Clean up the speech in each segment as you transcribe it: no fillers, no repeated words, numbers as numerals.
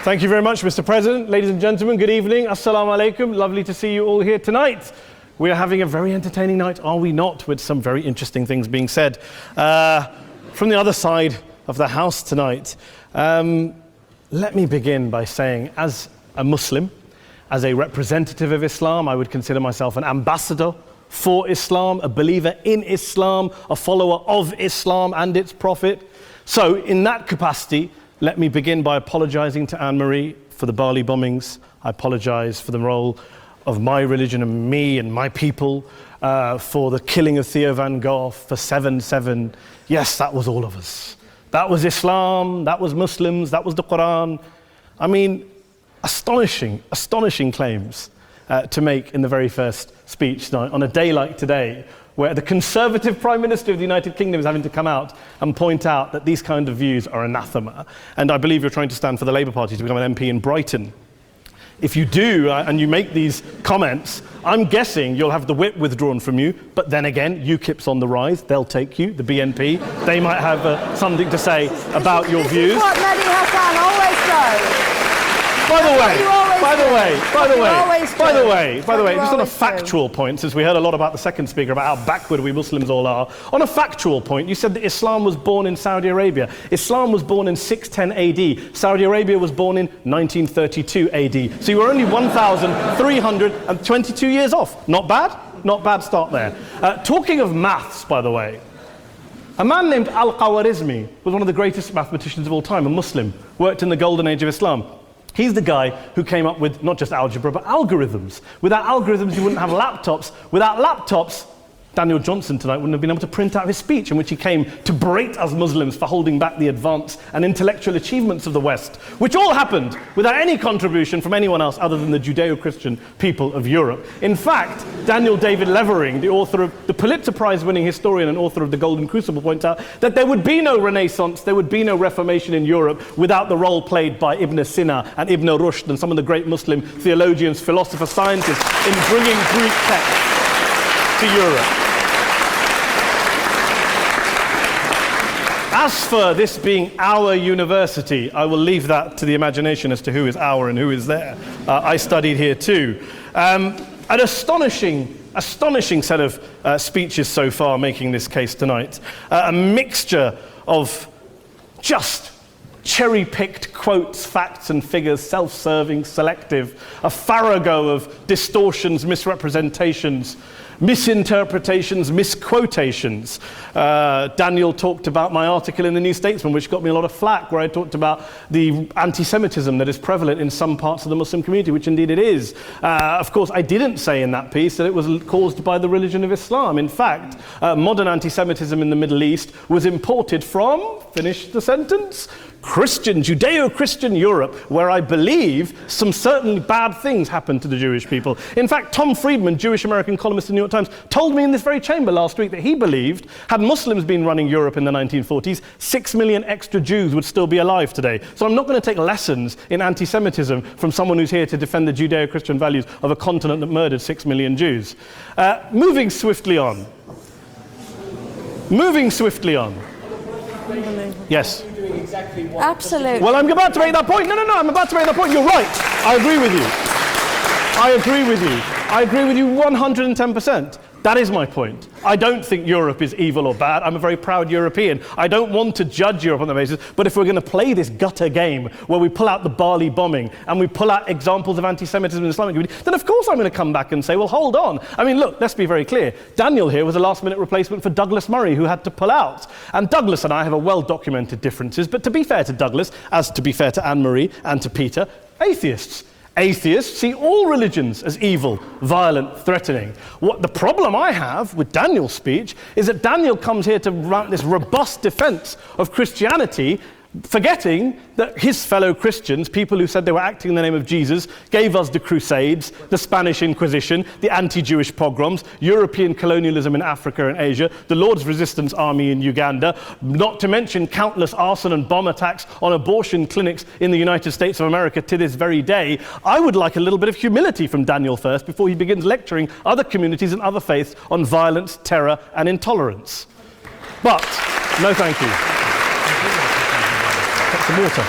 Thank you very much, Mr. President. Ladies and gentlemen, good evening. Assalamu alaikum. Lovely to see you all here tonight. We are having a very entertaining night, are we not, with some very interesting things being said from the other side of the house tonight. Let me begin by saying, as a Muslim, as a representative of Islam, I would consider myself an ambassador for Islam, a believer in Islam, a follower of Islam and its Prophet. So in that capacity, let me begin by apologizing to Anne-Marie for the Bali bombings. I apologize for the role of my religion and me and my people, for the killing of Theo van Gogh, for 7/7. Yes, that was all of us. That was Islam, that was Muslims, that was the Quran. I mean, astonishing claims to make in the very first speech tonight on a day like today, where the Conservative Prime Minister of the United Kingdom is having to come out and point out that these kind of views are anathema. And I believe you're trying to stand for the Labour Party to become an MP in Brighton. If you do, and you make these comments, I'm guessing you'll have the whip withdrawn from you, but then again, UKIP's on the rise, they'll take you, the BNP, they might have something to say about your views. This is what Mehdi Hassan always does. By the way, just on a factual point, since we heard a lot about the second speaker, about how backward we Muslims all are, on a factual point, you said that Islam was born in Saudi Arabia. Islam was born in 610 AD. Saudi Arabia was born in 1932 AD. So you were only 1,322 years off. Not bad? Not bad start there. Talking of maths, by the way, a man named Al-Khwarizmi was one of the greatest mathematicians of all time, a Muslim, worked in the golden age of Islam. He's the guy who came up with not just algebra, but algorithms. Without algorithms, you wouldn't have laptops. Without laptops, Daniel Johnson tonight wouldn't have been able to print out his speech in which he came to berate us Muslims for holding back the advance and intellectual achievements of the West, which all happened without any contribution from anyone else other than the Judeo-Christian people of Europe. In fact, Daniel David Levering, the author of the Pulitzer Prize-winning historian and author of The Golden Crucible, points out that there would be no Renaissance, there would be no Reformation in Europe without the role played by Ibn Sina and Ibn Rushd and some of the great Muslim theologians, philosophers, scientists in bringing Greek texts to Europe. As for this being our university, I will leave that to the imagination as to who is our and who is there. I studied here too. An astonishing set of speeches so far making this case tonight. A mixture of just cherry-picked quotes, facts and figures, self-serving, selective, a farrago of distortions, misrepresentations, misinterpretations, misquotations. Daniel talked about my article in the New Statesman, which got me a lot of flack, where I talked about the anti-Semitism that is prevalent in some parts of the Muslim community, which indeed it is. Of course, I didn't say in that piece that it was caused by the religion of Islam. In fact, modern anti-Semitism in the Middle East was imported from, finish the sentence, Christian, Judeo-Christian Europe, where I believe some certainly bad things happened to the Jewish people. In fact, Tom Friedman, Jewish-American columnist in the New York Times, told me in this very chamber last week that he believed, had Muslims been running Europe in the 1940s, 6 million extra Jews would still be alive today. So I'm not going to take lessons in anti-Semitism from someone who's here to defend the Judeo-Christian values of a continent that murdered 6 million Jews. Moving swiftly on. Yes. Absolutely. Well, I'm about to make that point. No, I'm about to make that point. You're right. I agree with you 110%. That is my point. I don't think Europe is evil or bad. I'm a very proud European. I don't want to judge Europe on that basis, but if we're going to play this gutter game where we pull out the Bali bombing and we pull out examples of anti-Semitism in the Islamic community, then of course I'm going to come back and say, well, hold on. I mean, look, let's be very clear. Daniel here was a last-minute replacement for Douglas Murray, who had to pull out. And Douglas and I have a well-documented differences, but to be fair to Douglas, as to be fair to Anne-Marie and to Peter, atheists. Atheists see all religions as evil, violent, threatening. What the problem I have with Daniel's speech is that Daniel comes here to run this robust defense of Christianity, forgetting that his fellow Christians, people who said they were acting in the name of Jesus, gave us the Crusades, the Spanish Inquisition, the anti-Jewish pogroms, European colonialism in Africa and Asia, the Lord's Resistance Army in Uganda, not to mention countless arson and bomb attacks on abortion clinics in the United States of America to this very day. I would like a little bit of humility from Daniel first before he begins lecturing other communities and other faiths on violence, terror and intolerance. But, no thank you. Some water.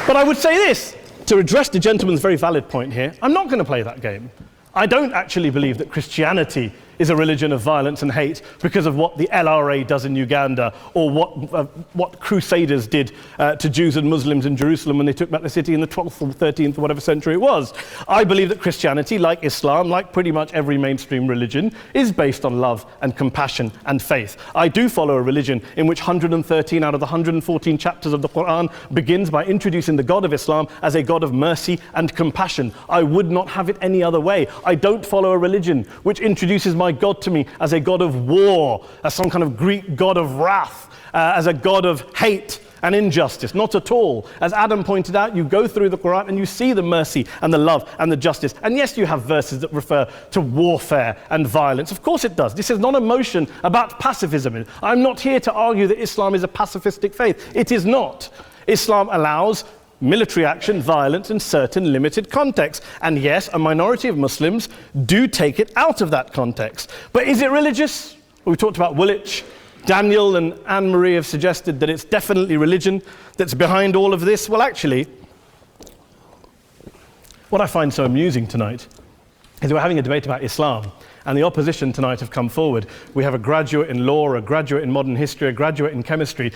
But I would say this, to address the gentleman's very valid point here, I'm not going to play that game. I don't actually believe that Christianity is a religion of violence and hate because of what the LRA does in Uganda or what Crusaders did to Jews and Muslims in Jerusalem when they took back the city in the 12th or 13th or whatever century it was. I believe that Christianity, like Islam, like pretty much every mainstream religion, is based on love and compassion and faith. I do follow a religion in which 113 out of the 114 chapters of the Quran begins by introducing the God of Islam as a God of mercy and compassion. I would not have it any other way. I don't follow a religion which introduces my God to me as a God of war, as some kind of Greek God of wrath, as a God of hate and injustice. Not at all. As Adam pointed out, you go through the Quran and you see the mercy and the love and the justice. And yes, you have verses that refer to warfare and violence. Of course it does. This is not a motion about pacifism. I'm not here to argue that Islam is a pacifistic faith. It is not. Islam allows military action, violence in certain limited contexts. And yes, a minority of Muslims do take it out of that context. But is it religious? We talked about Woolwich. Daniel and Anne-Marie have suggested that it's definitely religion that's behind all of this. Well, actually, what I find so amusing tonight is we're having a debate about Islam, and the opposition tonight have come forward. We have a graduate in law, a graduate in modern history, a graduate in chemistry,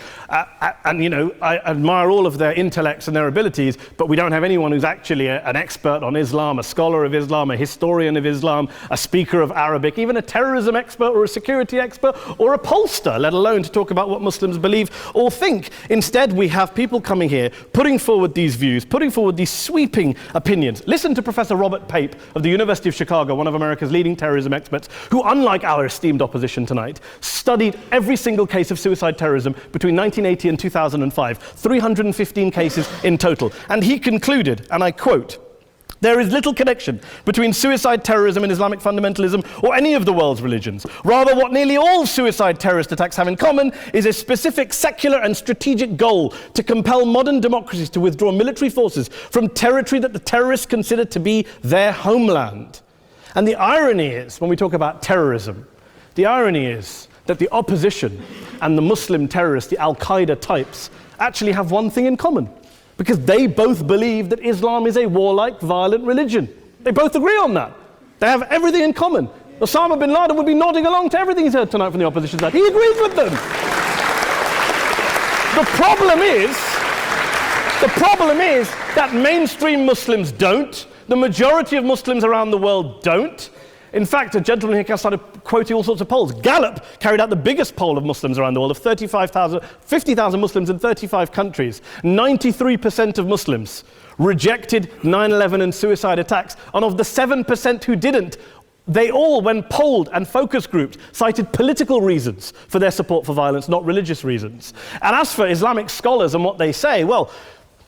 and you know, I admire all of their intellects and their abilities, but we don't have anyone who's actually an expert on Islam, a scholar of Islam, a historian of Islam, a speaker of Arabic, even a terrorism expert or a security expert or a pollster, let alone to talk about what Muslims believe or think. Instead, we have people coming here, putting forward these views, putting forward these sweeping opinions. Listen to Professor Robert Pape of the University of Chicago, one of America's leading terrorism experts, who, unlike our esteemed opposition tonight, studied every single case of suicide terrorism between 1980 and 2005, 315 cases in total. And he concluded, and I quote, "There is little connection between suicide terrorism and Islamic fundamentalism or any of the world's religions. Rather, what nearly all suicide terrorist attacks have in common is a specific secular and strategic goal to compel modern democracies to withdraw military forces from territory that the terrorists consider to be their homeland." And the irony is, when we talk about terrorism, the irony is that the opposition and the Muslim terrorists, the Al-Qaeda types, actually have one thing in common, because they both believe that Islam is a warlike, violent religion. They both agree on that. They have everything in common. Osama bin Laden would be nodding along to everything he's heard tonight from the opposition side. He agrees with them. The problem is that mainstream Muslims don't. The majority of Muslims around the world don't. In fact, a gentleman here started quoting all sorts of polls. Gallup carried out the biggest poll of Muslims around the world, of 50,000 Muslims in 35 countries. 93% of Muslims rejected 9/11 and suicide attacks. And of the 7% who didn't, they all, when polled and focus grouped, cited political reasons for their support for violence, not religious reasons. And as for Islamic scholars and what they say, well,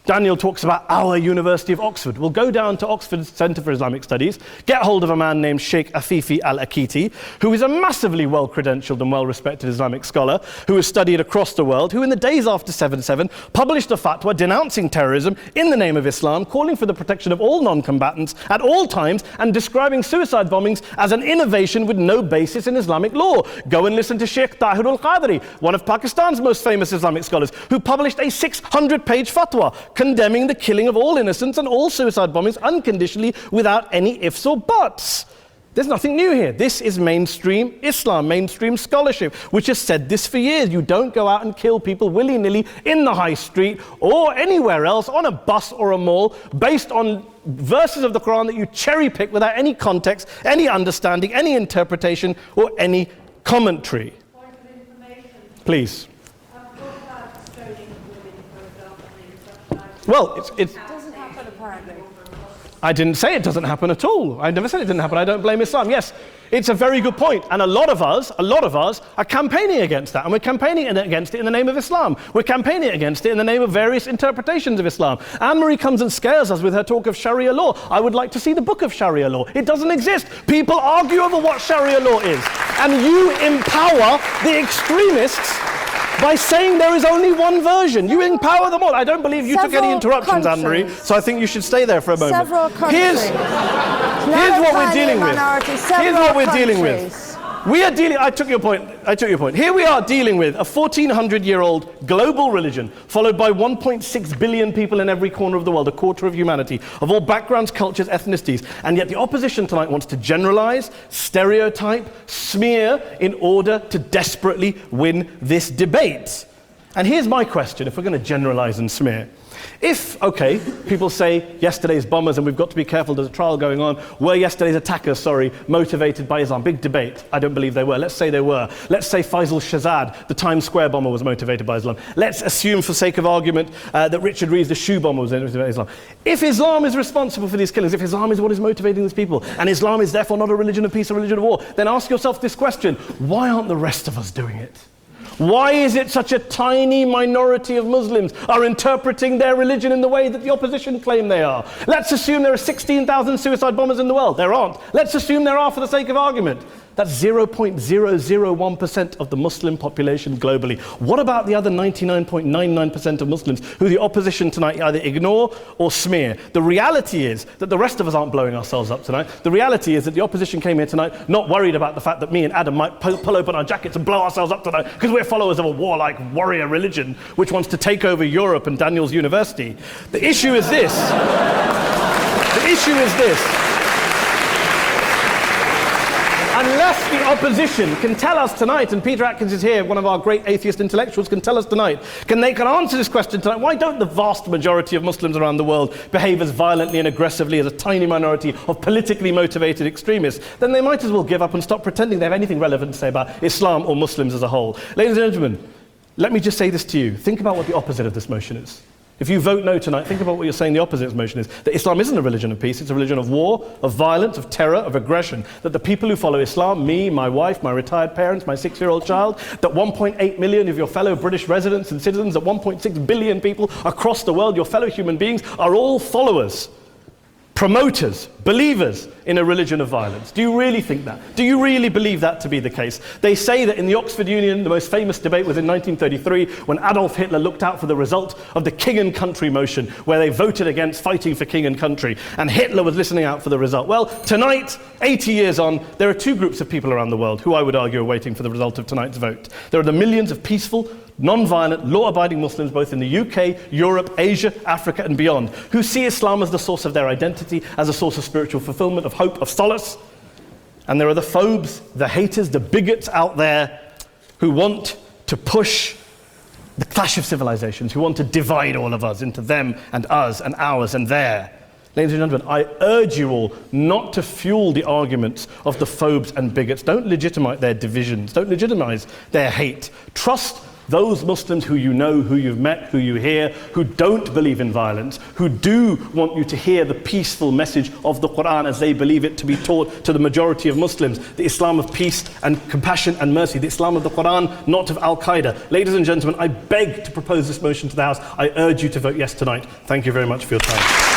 Daniel talks about our University of Oxford. We'll go down to Oxford Centre for Islamic Studies, get hold of a man named Sheikh Afifi al-Akiti, who is a massively well-credentialed and well-respected Islamic scholar, who has studied across the world, who in the days after 7/7 published a fatwa denouncing terrorism in the name of Islam, calling for the protection of all non-combatants at all times, and describing suicide bombings as an innovation with no basis in Islamic law. Go and listen to Sheikh Tahir al-Qadri, one of Pakistan's most famous Islamic scholars, who published a 600-page fatwa condemning the killing of all innocents and all suicide bombings unconditionally without any ifs or buts. There's nothing new here. This is mainstream Islam, mainstream scholarship, which has said this for years. You don't go out and kill people willy-nilly in the high street or anywhere else on a bus or a mall based on verses of the Quran that you cherry-pick without any context, any understanding, any interpretation, or any commentary. Point of information. Please. Well, it doesn't happen apparently. I didn't say it doesn't happen at all. I never said it didn't happen. I don't blame Islam. Yes, it's a very good point. And a lot of us are campaigning against that. And we're campaigning against it in the name of Islam. We're campaigning against it in the name of various interpretations of Islam. Anne-Marie comes and scares us with her talk of Sharia law. I would like to see the book of Sharia law. It doesn't exist. People argue over what Sharia law is. And you empower the extremists by saying there is only one version. You empower them all. I don't believe you took any interruptions, Anne-Marie, so I think you should stay there for a moment. Several countries. Here's what we're dealing with. Here's what we're dealing with. We are dealing, I took your point. Here we are dealing with a 1400-year-old global religion followed by 1.6 billion people in every corner of the world, a quarter of humanity, of all backgrounds, cultures, ethnicities. And yet the opposition tonight wants to generalize, stereotype, smear in order to desperately win this debate. And here's my question, if we're going to generalize and smear. If, okay, people say yesterday's bombers, and we've got to be careful, there's a trial going on, were yesterday's attackers, motivated by Islam? Big debate. I don't believe they were. Let's say they were. Let's say Faisal Shahzad, the Times Square bomber, was motivated by Islam. Let's assume, for sake of argument, that Richard Reeves, the shoe bomber, was motivated by Islam. If Islam is responsible for these killings, if Islam is what is motivating these people, and Islam is therefore not a religion of peace, a religion of war, then ask yourself this question: why aren't the rest of us doing it? Why is it such a tiny minority of Muslims are interpreting their religion in the way that the opposition claim they are? Let's assume there are 16,000 suicide bombers in the world. There aren't. Let's assume there are for the sake of argument. That's 0.001% of the Muslim population globally. What about the other 99.99% of Muslims who the opposition tonight either ignore or smear? The reality is that the rest of us aren't blowing ourselves up tonight. The reality is that the opposition came here tonight not worried about the fact that me and Adam might pull open our jackets and blow ourselves up tonight because we're followers of a warlike warrior religion which wants to take over Europe and Daniel's university. The issue is this. Unless the opposition can tell us tonight, and Peter Atkins is here, one of our great atheist intellectuals, can tell us tonight, can answer this question tonight: why don't the vast majority of Muslims around the world behave as violently and aggressively as a tiny minority of politically motivated extremists? Then they might as well give up and stop pretending they have anything relevant to say about Islam or Muslims as a whole. Ladies and gentlemen, let me just say this to you. Think about what the opposite of this motion is. If you vote no tonight, think about what you're saying the opposite of this motion is. That Islam isn't a religion of peace, it's a religion of war, of violence, of terror, of aggression. That the people who follow Islam, me, my wife, my retired parents, my 6-year-old child, that 1.8 million of your fellow British residents and citizens, that 1.6 billion people across the world, your fellow human beings, are all followers, promoters, believers in a religion of violence. Do you really think that? Do you really believe that to be the case? They say that in the Oxford Union, the most famous debate was in 1933 when Adolf Hitler looked out for the result of the King and Country motion, where they voted against fighting for King and Country, and Hitler was listening out for the result. Well, tonight, 80 years on, there are two groups of people around the world who I would argue are waiting for the result of tonight's vote. There are the millions of peaceful, non-violent, law-abiding Muslims both in the UK, Europe, Asia, Africa and beyond, who see Islam as the source of their identity, as a source of spiritual fulfillment, of hope, of solace. And there are the phobes, the haters, the bigots out there who want to push the clash of civilizations, who want to divide all of us into them and us and ours and their. Ladies and gentlemen, I urge you all not to fuel the arguments of the phobes and bigots. Don't legitimize their divisions. Don't legitimize their hate. Trust those Muslims who you know, who you've met, who you hear, who don't believe in violence, who do want you to hear the peaceful message of the Quran as they believe it to be taught to the majority of Muslims, the Islam of peace and compassion and mercy, the Islam of the Quran, not of Al-Qaeda. Ladies and gentlemen, I beg to propose this motion to the House. I urge you to vote yes tonight. Thank you very much for your time.